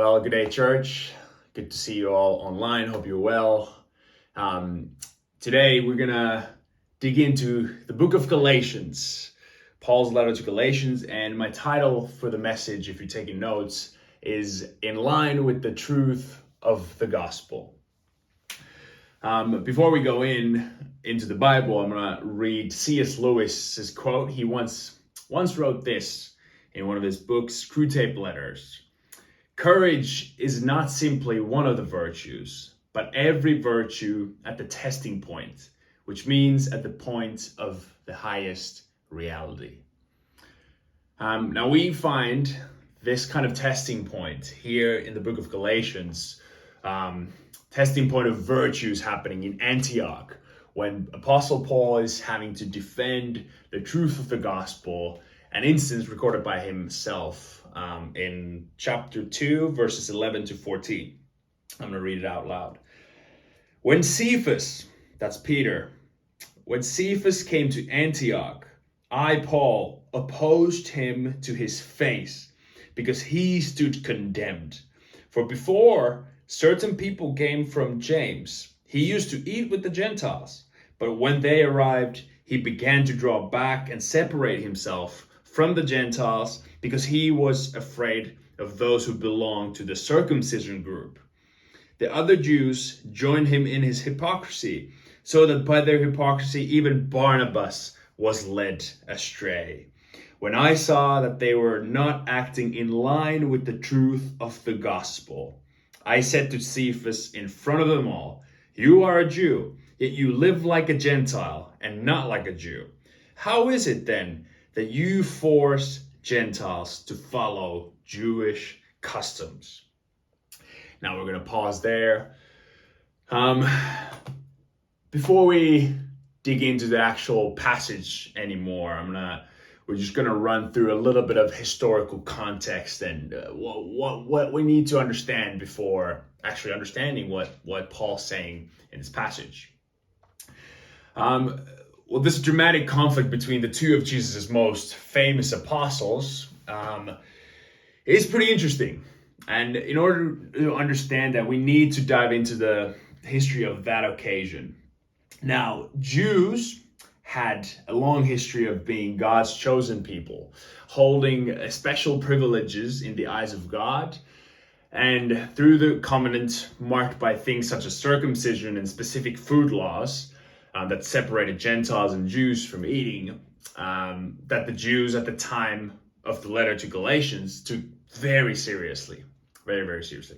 Well, good day, church. Good to see you all online. Hope you're well. Today, we're going to dig into the book of Galatians, Paul's letter to Galatians. And my title for the message, if you're taking notes, is In Line with the Truth of the Gospel. Before we go into the Bible, I'm going to read C.S. Lewis's quote. He once wrote this in one of his books, Screwtape Letters. Courage is not simply one of the virtues, but every virtue at the testing point, which means at the point of the highest reality. Now we find this kind of testing point here in the book of Galatians, testing point of virtues happening in Antioch, when Apostle Paul is having to defend the truth of the gospel, an instance recorded by himself in chapter 2, verses 11 to 14. I'm going to read it out loud. When Cephas, that's Peter, when Cephas came to Antioch, I, Paul, opposed him to his face because he stood condemned. For before, certain people came from James. He used to eat with the Gentiles, but when they arrived, he began to draw back and separate himself from the Gentiles because he was afraid of those who belonged to the circumcision group. The other Jews joined him in his hypocrisy, so that by their hypocrisy even Barnabas was led astray. When I saw that they were not acting in line with the truth of the gospel, I said to Cephas in front of them all, "You are a Jew, yet you live like a Gentile and not like a Jew. How is it then that you force Gentiles to follow Jewish customs?" Now we're going to pause there. Before we dig into the actual passage anymore, we're just going to run through a little bit of historical context and what we need to understand before actually understanding what Paul's saying in this passage. Well, this dramatic conflict between the two of Jesus' most famous apostles is pretty interesting. And in order to understand that, we need to dive into the history of that occasion. Now, Jews had a long history of being God's chosen people, holding special privileges in the eyes of God. And through the covenant marked by things such as circumcision and specific food laws, that separated Gentiles and Jews from eating, that the Jews at the time of the letter to Galatians took very seriously, very, very seriously.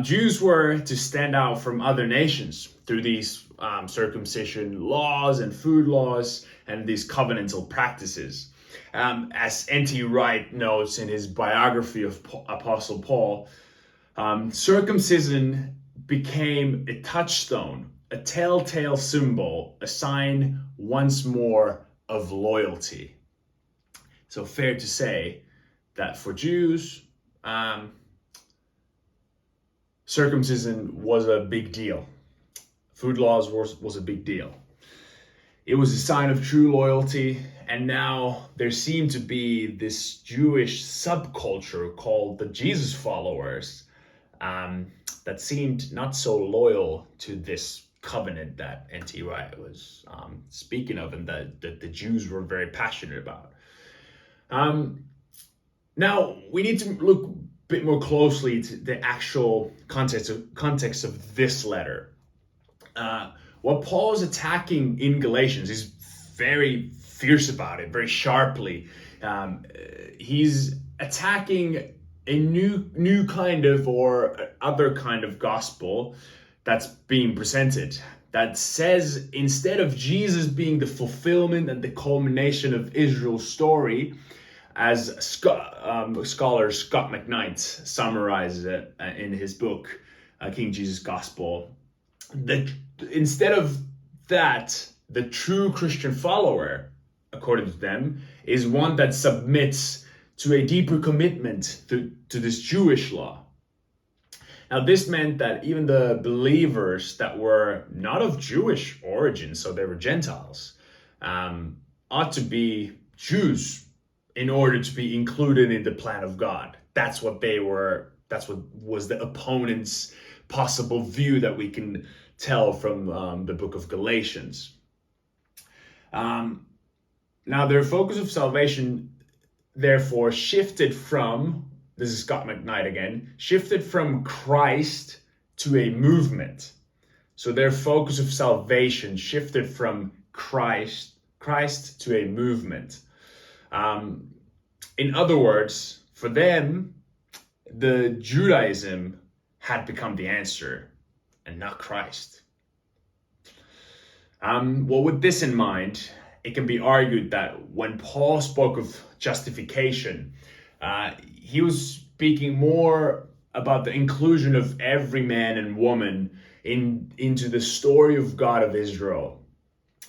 Jews were to stand out from other nations through these circumcision laws and food laws and these covenantal practices. As N.T. Wright notes in his biography of Apostle Paul, circumcision became a touchstone, a telltale symbol, a sign once more of loyalty. So fair to say that for Jews, circumcision was a big deal. Food laws was a big deal. It was a sign of true loyalty, and now there seemed to be this Jewish subculture called the Jesus followers that seemed not so loyal to this covenant that N.T. Wright was speaking of, and that the Jews were very passionate about. Now we need to look a bit more closely to the actual context of this letter. What Paul is attacking in Galatians is very fierce about it, very sharply. He's attacking a new kind of or other kind of gospel that's being presented, that says instead of Jesus being the fulfillment and the culmination of Israel's story, as scholar Scott McKnight summarizes it in his book, King Jesus Gospel, instead of that, the true Christian follower, according to them, is one that submits to a deeper commitment to this Jewish law. Now, this meant that even the believers that were not of Jewish origin, so they were Gentiles, ought to be Jews in order to be included in the plan of God. That's what they were That's what was the opponent's possible view that we can tell from the book of Galatians. Now, their focus of salvation, therefore, shifted from, this is Scott McKnight again, shifted from Christ to a movement. So their focus of salvation shifted from Christ to a movement. In other words, for them, the Judaism had become the answer and not Christ. Well, with this in mind, it can be argued that when Paul spoke of justification, he was speaking more about the inclusion of every man and woman into the story of God of Israel,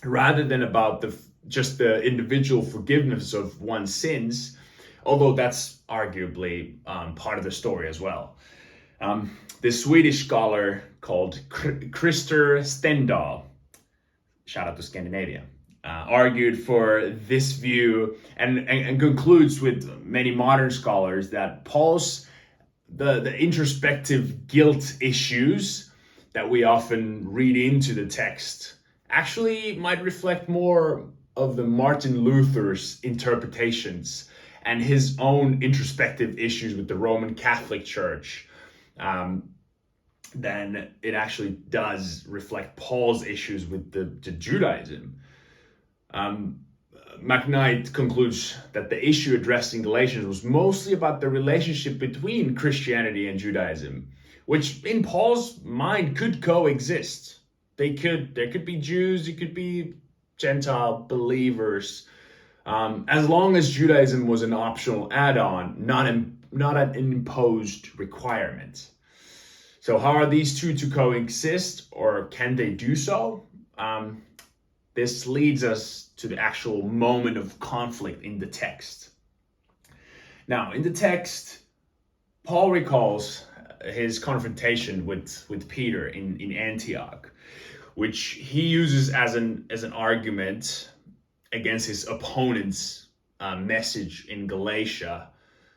rather than about just the individual forgiveness of one's sins, although that's arguably part of the story as well. This Swedish scholar called Christer Stendahl, shout out to Scandinavia, argued for this view and concludes with many modern scholars that Paul's the introspective guilt issues that we often read into the text actually might reflect more of the Martin Luther's interpretations and his own introspective issues with the Roman Catholic Church than it actually does reflect Paul's issues with the Judaism. McKnight concludes that the issue addressed in Galatians was mostly about the relationship between Christianity and Judaism, which in Paul's mind could coexist. There could be Jews, it could be Gentile believers, as long as Judaism was an optional add-on, not an imposed requirement. So how are these two to coexist, or can they do so? This leads us to the actual moment of conflict in the text. Now, in the text, Paul recalls his confrontation with Peter in Antioch, which he uses as an argument against his opponent's message in Galatia.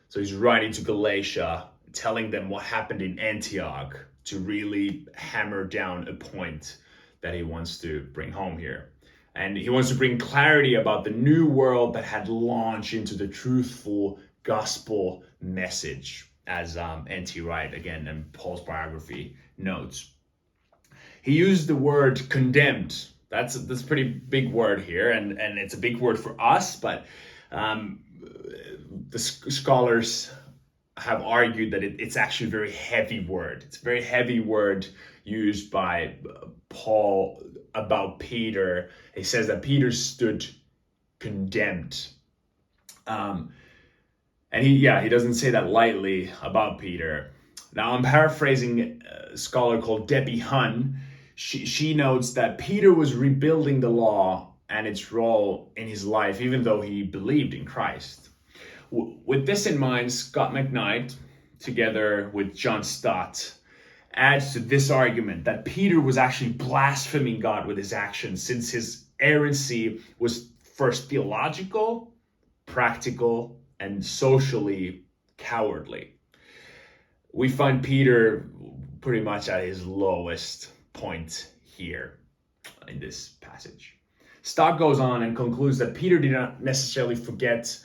So he's writing to Galatia, telling them what happened in Antioch to really hammer down a point that he wants to bring home here. And he wants to bring clarity about the new world that had launched into the truthful gospel message, as N.T. Wright, again, in Paul's biography, notes. He used the word condemned. That's a pretty big word here, and it's a big word for us, but the scholars have argued that it's actually a very heavy word. It's a very heavy word used by Paul about Peter. He says that Peter stood condemned. And he doesn't say that lightly about Peter. Now, I'm paraphrasing a scholar called Debbie Hunn. She notes that Peter was rebuilding the law and its role in his life, even though he believed in Christ. With this in mind, Scott McKnight, together with John Stott, adds to this argument that Peter was actually blaspheming God with his actions, since his errancy was first theological, practical, and socially cowardly. We find Peter pretty much at his lowest point here in this passage. Stott goes on and concludes that Peter did not necessarily forget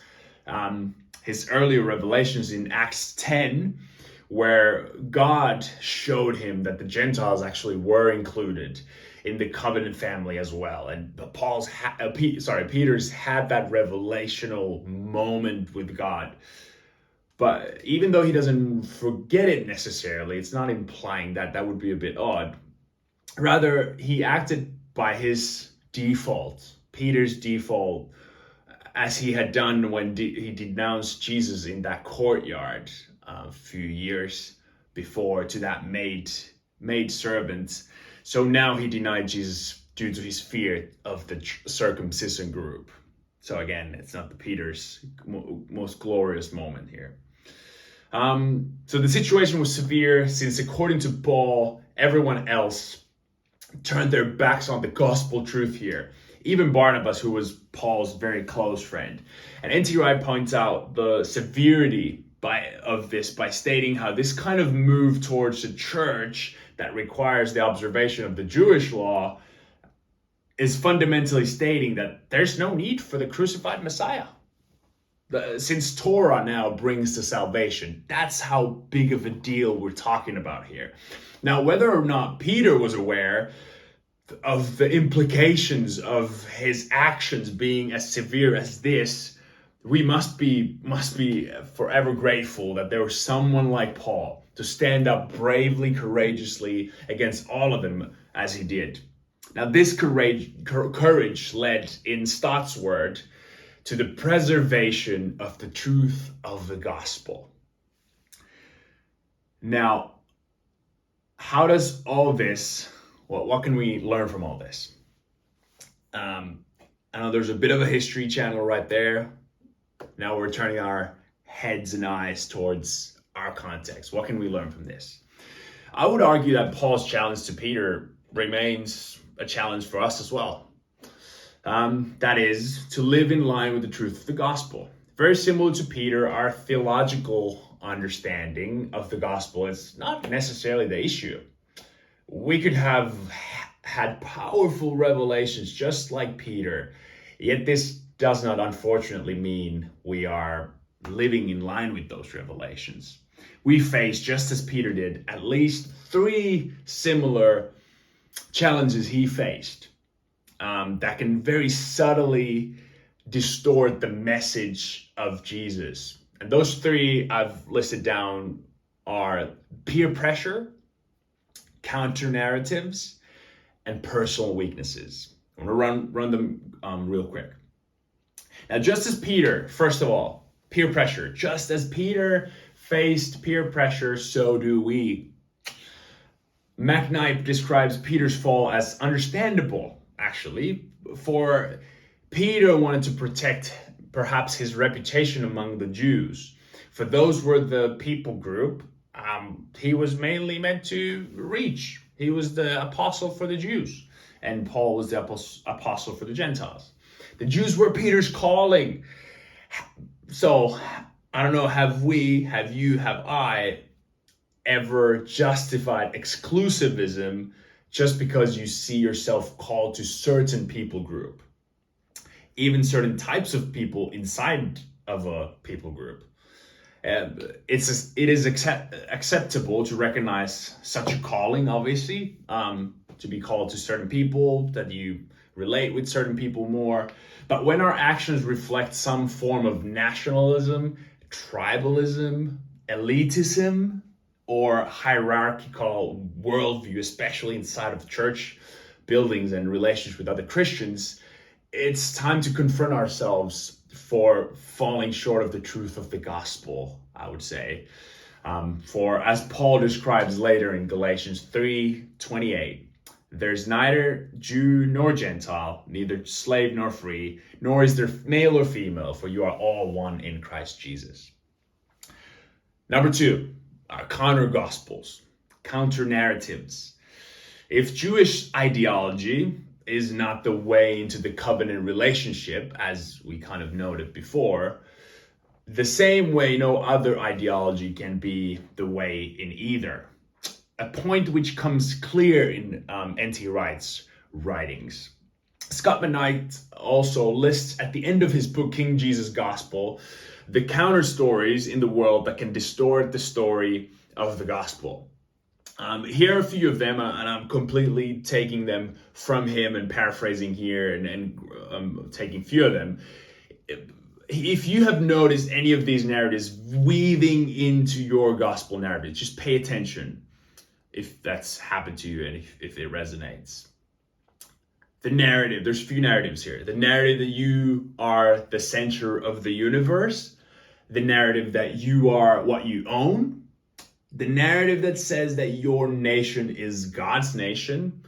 his earlier revelations in Acts 10, where God showed him that the Gentiles actually were included in the covenant family as well. And Peter's had that revelational moment with God. But even though he doesn't forget it necessarily, it's not implying that would be a bit odd. Rather, he acted by his default, Peter's default, as he had done when he denounced Jesus in that courtyard a few years before to that maid servant. So now he denied Jesus due to his fear of the circumcision group. So again, it's not Peter's most glorious moment here. So the situation was severe, since according to Paul, everyone else turned their backs on the gospel truth here. Even Barnabas, who was Paul's very close friend. And N.T. Wright points out the severity by stating how this kind of move towards a church that requires the observation of the Jewish law is fundamentally stating that there's no need for the crucified Messiah. Since Torah now brings the salvation, that's how big of a deal we're talking about here. Now, whether or not Peter was aware of the implications of his actions being as severe as this, we must be forever grateful that there was someone like Paul to stand up bravely, courageously against all of them as he did. Now, this courage led, in Stott's word, to the preservation of the truth of the gospel. Now, how does all this, what can we learn from all this? I know there's a bit of a history channel right there. Now we're turning our heads and eyes towards our context. What can we learn from this? I would argue that Paul's challenge to Peter remains a challenge for us as well. That is, to live in line with the truth of the gospel. Very similar to Peter, our theological understanding of the gospel is not necessarily the issue. We could have had powerful revelations just like Peter, yet this does not unfortunately mean we are living in line with those revelations. We face, just as Peter did, at least 3 similar challenges he faced that can very subtly distort the message of Jesus. And those 3 I've listed down are peer pressure, counter narratives, and personal weaknesses. I'm going to run them real quick. Now, just as Peter, first of all, peer pressure. Just as Peter faced peer pressure, so do we. McKnight describes Peter's fall as understandable, actually, for Peter wanted to protect perhaps his reputation among the Jews. For those were the people group he was mainly meant to reach. He was the apostle for the Jews, and Paul was the apostle for the Gentiles. The Jews were Peter's calling. So, I don't know, have I ever justified exclusivism just because you see yourself called to certain people group, even certain types of people inside of a people group? It is acceptable to recognize such a calling, obviously, to be called to certain people, that you relate with certain people more. But when our actions reflect some form of nationalism, tribalism, elitism, or hierarchical worldview, especially inside of church buildings and relations with other Christians, it's time to confront ourselves for falling short of the truth of the gospel, I would say. For as Paul describes later in Galatians 3:28, there's neither Jew nor Gentile, neither slave nor free, nor is there male or female, for you are all one in Christ Jesus. Number 2, counter gospels, counter narratives. If Jewish ideology is not the way into the covenant relationship, as we kind of noted before, the same way no other ideology can be the way in either. A point which comes clear in N.T. Wright's writings. Scott McKnight also lists at the end of his book, King Jesus Gospel, the counter stories in the world that can distort the story of the gospel. Here are a few of them, and I'm completely taking them from him and paraphrasing here and taking a few of them. If you have noticed any of these narratives weaving into your gospel narrative, just pay attention if that's happened to you and if it resonates. The narrative, there's a few narratives here. The narrative that you are the center of the universe, the narrative that you are what you own, the narrative that says that your nation is God's nation,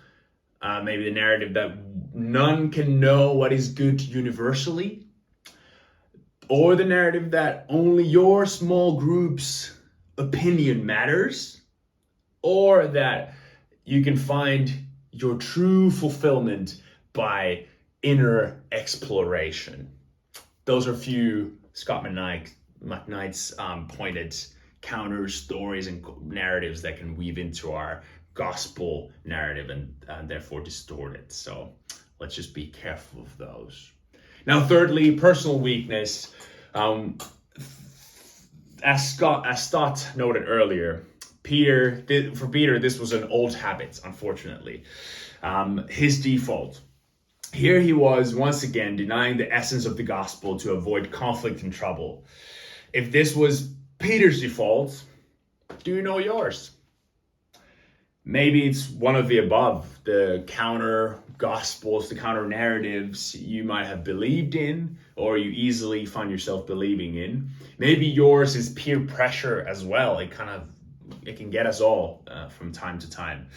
maybe the narrative that none can know what is good universally, or the narrative that only your small group's opinion matters, or that you can find your true fulfillment by inner exploration. Those are a few Scott McKnight McKnight's pointed counter stories and narratives that can weave into our gospel narrative and therefore distort it. So let's just be careful of those. Now, thirdly, personal weakness. As Stott noted earlier, for Peter, this was an old habit, unfortunately. His default. Here he was once again denying the essence of the gospel to avoid conflict and trouble. If this was Peter's default, do you know yours? Maybe it's one of the above, the counter gospels, the counter narratives you might have believed in or you easily find yourself believing in. Maybe yours is peer pressure as well. It can get us all from time to time.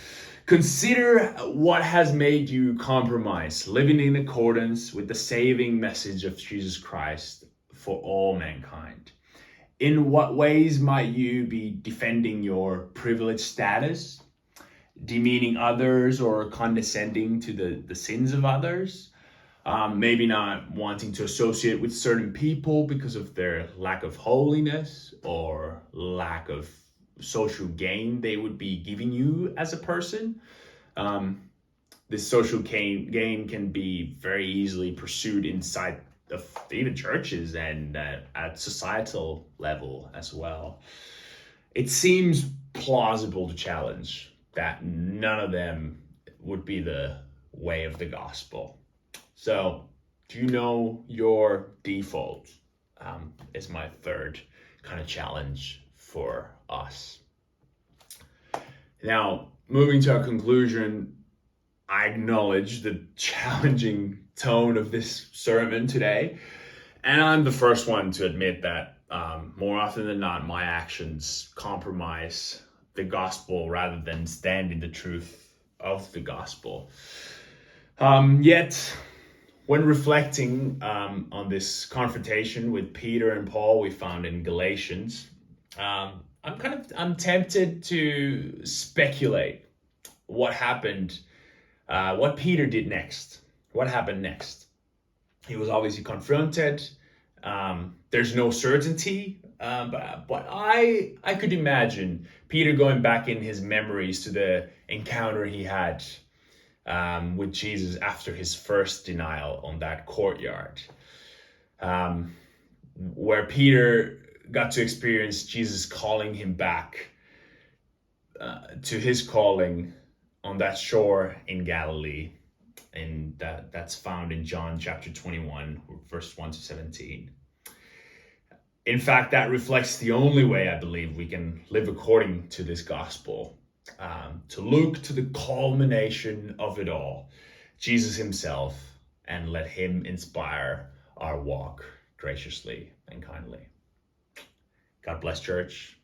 Consider what has made you compromise, living in accordance with the saving message of Jesus Christ for all mankind. In what ways might you be defending your privileged status, demeaning others or condescending to the sins of others? Maybe not wanting to associate with certain people because of their lack of holiness or lack of social gain they would be giving you as a person. This social gain can be very easily pursued inside of even churches and at societal level as well. It seems plausible to challenge that none of them would be the way of the gospel. So, do you know your default? Is my third kind of challenge for us. Now, moving to our conclusion, I acknowledge the challenging tone of this sermon today, and I'm the first one to admit that more often than not, my actions compromise the gospel rather than stand in the truth of the gospel. Yet, when reflecting on this confrontation with Peter and Paul we found in Galatians, I'm tempted to speculate what happened, what Peter did next. What happened next? He was obviously confronted. There's no certainty, but I could imagine Peter going back in his memories to the encounter he had with Jesus after his first denial on that courtyard, where Peter got to experience Jesus calling him back to his calling on that shore in Galilee. And that's found in John chapter 21, verse 1 to 17. In fact, that reflects the only way I believe we can live according to this gospel, to look to the culmination of it all, Jesus himself, and let him inspire our walk graciously and kindly. God bless, church.